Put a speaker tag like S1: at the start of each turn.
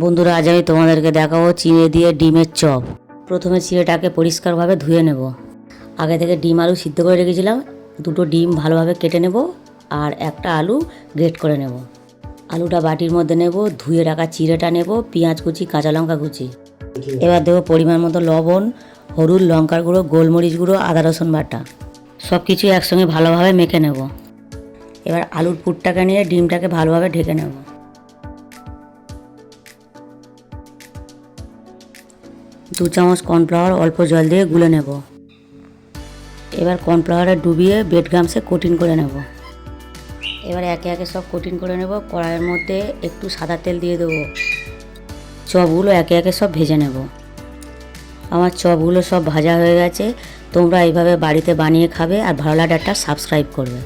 S1: বন্ধুরা, আজ আমি তোমাদেরকে দেখাবো চিড়ে দিয়ে ডিমের চপ। প্রথমে চিড়েটাকে পরিষ্কারভাবে ধুয়ে নেব। আগে থেকে ডিম আলু সিদ্ধ করে রেখেছিলাম। দুটো ডিম ভালোভাবে কেটে নেব আর একটা আলু গ্রেট করে নেব। আলুটা বাটির মধ্যে নেব, ধুয়ে রাখা চিড়েটা নেব, পেঁয়াজ কুচি, কাঁচা লঙ্কা কুচি। এবার দেবো পরিমাণ মতো লবণ, হলুদ, লঙ্কার গুঁড়ো, গোলমরিচ গুঁড়ো, আদা রসুন বাটা। সব কিছু একসঙ্গে ভালোভাবে মেখে নেব। এবার আলুর পুরটাকে নিয়ে ডিমটাকে ভালোভাবে ঢেকে নেব। 2 চামচ কর্নফ্লাওয়ার অল্প জল দিয়ে গুলে নেব। এবার কর্নফ্লাওয়ারে ডুবিয়ে ব্রেড ক্রাম্বসে কোটিং করে নেব। এবার একে একে সব কোটিং করে নেব। কড়াইয়ের মধ্যে একটু সাদা তেল দিয়ে দেবো। চপগুলো একে একে সব ভেজে নেব। আমার চপগুলো সব ভাজা হয়ে গেছে। তোমরা এইভাবে বাড়িতে বানিয়ে খাবে আর ভালো লাগলে একটা সাবস্ক্রাইব করবে।